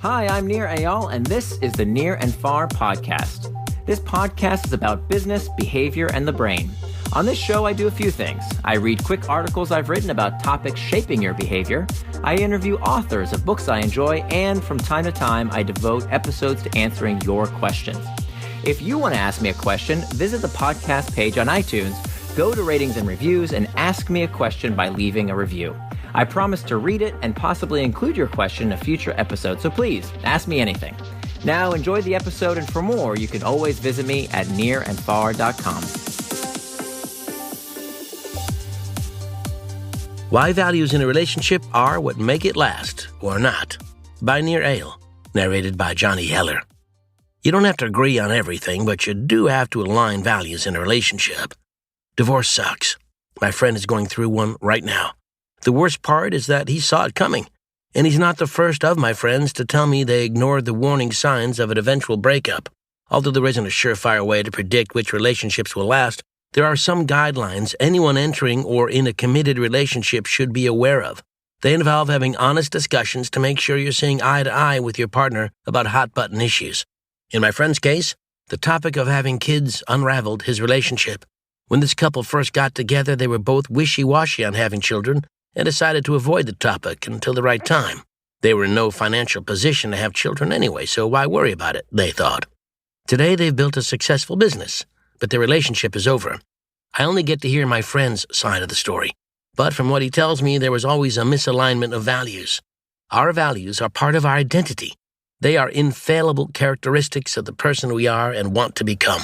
Hi, I'm Nir Eyal, and this is the Near and Far podcast. This podcast is about business, behavior, and the brain. On this show, I do a few things. I read quick articles I've written about topics shaping your behavior. I interview authors of books I enjoy, and from time to time, I devote episodes to answering your questions. If you want to ask me a question, visit the podcast page on iTunes, go to ratings and reviews, and ask me a question by leaving a review. I promise to read it and possibly include your question in a future episode, so please, ask me anything. Now, enjoy the episode, and for more, you can always visit me at nearandfar.com. Why values in a relationship are what make it last, or not, by Nir Eyal, narrated by Johnny Heller. You don't have to agree on everything, but you do have to align values in a relationship. Divorce sucks. My friend is going through one right now. The worst part is that he saw it coming, and he's not the first of my friends to tell me they ignored the warning signs of an eventual breakup. Although there isn't a surefire way to predict which relationships will last, there are some guidelines anyone entering or in a committed relationship should be aware of. They involve having honest discussions to make sure you're seeing eye to eye with your partner about hot-button issues. In my friend's case, the topic of having kids unraveled his relationship. When this couple first got together, they were both wishy-washy on having children and decided to avoid the topic until the right time. They were in no financial position to have children anyway, so why worry about it, they thought. Today, they've built a successful business, but their relationship is over. I only get to hear my friend's side of the story, but from what he tells me, there was always a misalignment of values. Our values are part of our identity. They are infallible characteristics of the person we are and want to become.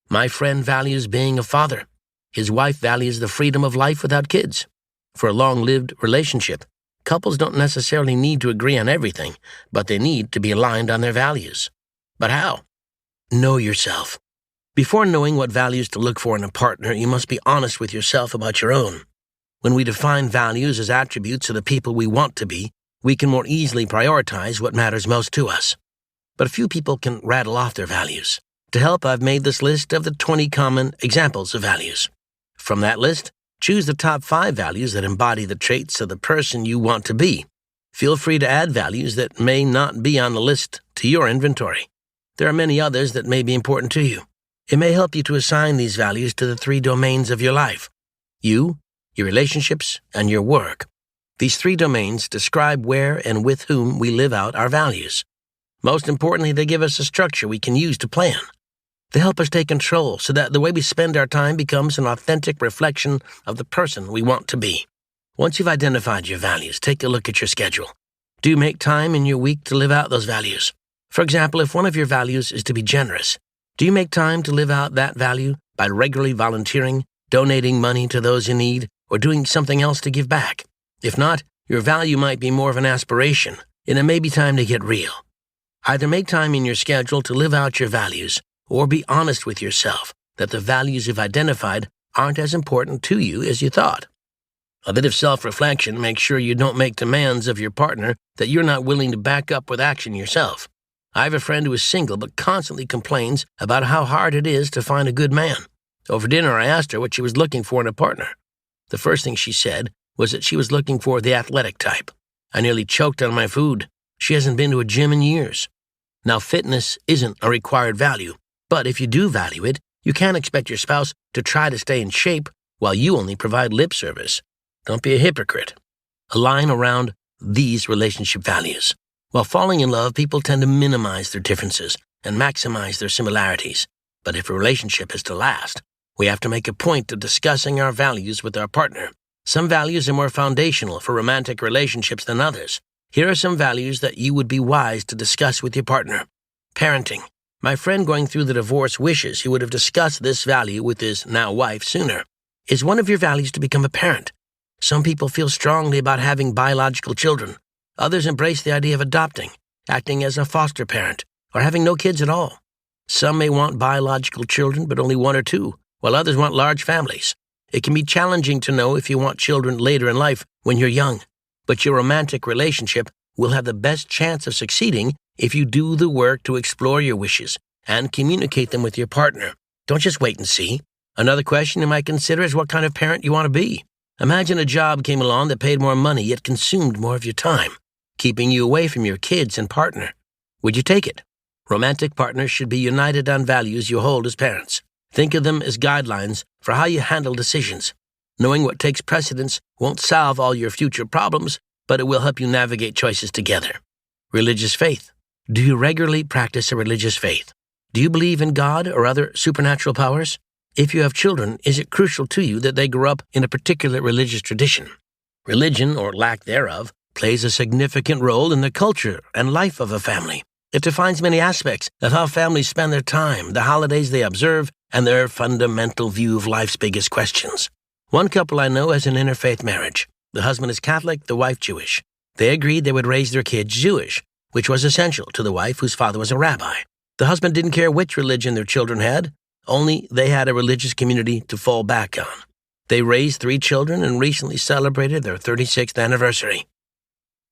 My friend values being a father. His wife values the freedom of life without kids. For a long-lived relationship, couples don't necessarily need to agree on everything, but they need to be aligned on their values. But how? Know yourself. Before knowing what values to look for in a partner, you must be honest with yourself about your own. When we define values as attributes of the people we want to be, we can more easily prioritize what matters most to us. But few people can rattle off their values. To help, I've made this list of the 20 common examples of values. From that list, choose the top 5 values that embody the traits of the person you want to be. Feel free to add values that may not be on the list to your inventory. There are many others that may be important to you. It may help you to assign these values to the 3 domains of your life: you, your relationships, and your work. These 3 domains describe where and with whom we live out our values. Most importantly, they give us a structure we can use to plan. They help us take control so that the way we spend our time becomes an authentic reflection of the person we want to be. Once you've identified your values, take a look at your schedule. Do you make time in your week to live out those values? For example, if one of your values is to be generous, do you make time to live out that value by regularly volunteering, donating money to those in need, or doing something else to give back? If not, your value might be more of an aspiration, and it may be time to get real. Either make time in your schedule to live out your values, or be honest with yourself that the values you've identified aren't as important to you as you thought. A bit of self-reflection makes sure you don't make demands of your partner that you're not willing to back up with action yourself. I have a friend who is single but constantly complains about how hard it is to find a good man. Over dinner, I asked her what she was looking for in a partner. The first thing she said was that she was looking for the athletic type. I nearly choked on my food. She hasn't been to a gym in years. Now, fitness isn't a required value, but if you do value it, you can't expect your spouse to try to stay in shape while you only provide lip service. Don't be a hypocrite. Align around these relationship values. While falling in love, people tend to minimize their differences and maximize their similarities. But if a relationship is to last, we have to make a point of discussing our values with our partner. Some values are more foundational for romantic relationships than others. Here are some values that you would be wise to discuss with your partner. Parenting. My friend going through the divorce wishes he would have discussed this value with his now wife sooner. Is one of your values to become a parent? Some people feel strongly about having biological children. Others embrace the idea of adopting, acting as a foster parent, or having no kids at all. Some may want biological children, but only 1 or 2, while others want large families. It can be challenging to know if you want children later in life when you're young, but your romantic relationship will have the best chance of succeeding if you do the work to explore your wishes and communicate them with your partner. Don't just wait and see. Another question you might consider is what kind of parent you want to be. Imagine a job came along that paid more money yet consumed more of your time. keeping you away from your kids and partner. Would you take it? Romantic partners should be united on values you hold as parents. Think of them as guidelines for how you handle decisions. Knowing what takes precedence won't solve all your future problems, but it will help you navigate choices together. Religious faith. Do you regularly practice a religious faith? Do you believe in God or other supernatural powers? If you have children, is it crucial to you that they grow up in a particular religious tradition? Religion, or lack thereof, plays a significant role in the culture and life of a family. It defines many aspects of how families spend their time, the holidays they observe, and their fundamental view of life's biggest questions. One couple I know has an interfaith marriage. The husband is Catholic, the wife Jewish. They agreed they would raise their kids Jewish, which was essential to the wife whose father was a rabbi. The husband didn't care which religion their children had, only they had a religious community to fall back on. They raised 3 children and recently celebrated their 36th anniversary.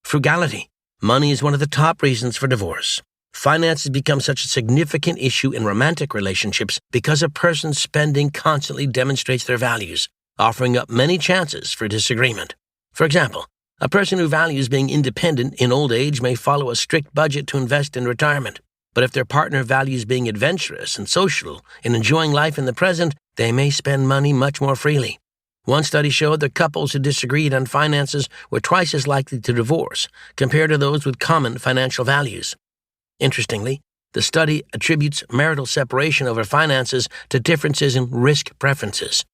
Frugality. Money is one of the top reasons for divorce. Finances become such a significant issue in romantic relationships because a person's spending constantly demonstrates their values, offering up many chances for disagreement. For example, a person who values being independent in old age may follow a strict budget to invest in retirement. But if their partner values being adventurous and social and enjoying life in the present, they may spend money much more freely. One study showed that couples who disagreed on finances were twice as likely to divorce compared to those with common financial values. Interestingly, the study attributes marital separation over finances to differences in risk preferences.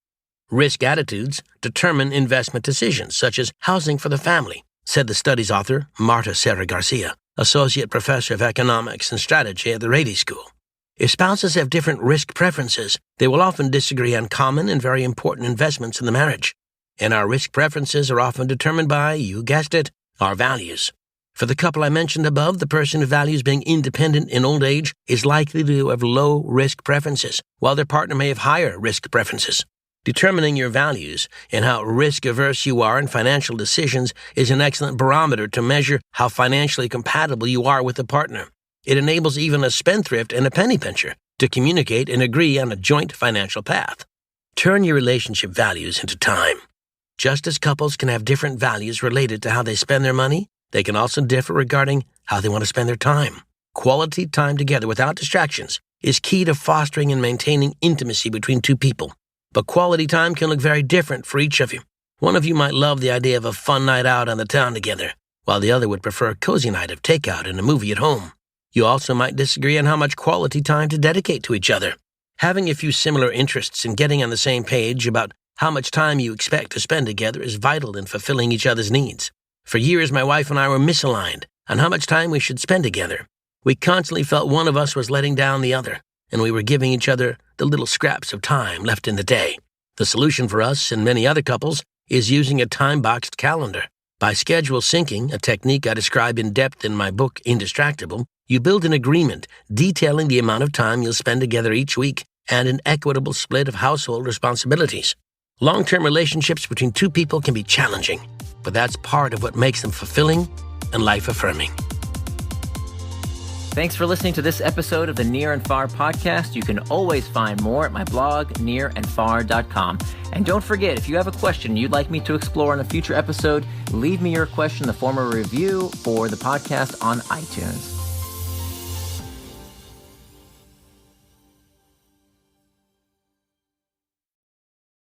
Risk attitudes determine investment decisions, such as housing for the family, said the study's author, Marta Serra Garcia, Associate Professor of Economics and Strategy at the Rady School. If spouses have different risk preferences, they will often disagree on common and very important investments in the marriage. And our risk preferences are often determined by, you guessed it, our values. For the couple I mentioned above, the person who values being independent in old age is likely to have low risk preferences, while their partner may have higher risk preferences. Determining your values and how risk-averse you are in financial decisions is an excellent barometer to measure how financially compatible you are with a partner. It enables even a spendthrift and a penny pincher to communicate and agree on a joint financial path. Turn your relationship values into time. Just as couples can have different values related to how they spend their money, they can also differ regarding how they want to spend their time. Quality time together without distractions is key to fostering and maintaining intimacy between two people. But quality time can look very different for each of you. One of you might love the idea of a fun night out on the town together, while the other would prefer a cozy night of takeout and a movie at home. You also might disagree on how much quality time to dedicate to each other. Having a few similar interests and getting on the same page about how much time you expect to spend together is vital in fulfilling each other's needs. For years, my wife and I were misaligned on how much time we should spend together. We constantly felt one of us was letting down the other, and we were giving each other the little scraps of time left in the day. The solution for us and many other couples is using a time-boxed calendar. By schedule syncing, a technique I describe in depth in my book, Indistractable, you build an agreement detailing the amount of time you'll spend together each week and an equitable split of household responsibilities. Long-term relationships between two people can be challenging, but that's part of what makes them fulfilling and life-affirming. Thanks for listening to this episode of the Near and Far podcast. You can always find more at my blog, nearandfar.com. And don't forget, if you have a question you'd like me to explore in a future episode, leave me your question in the form of a review for the podcast on iTunes.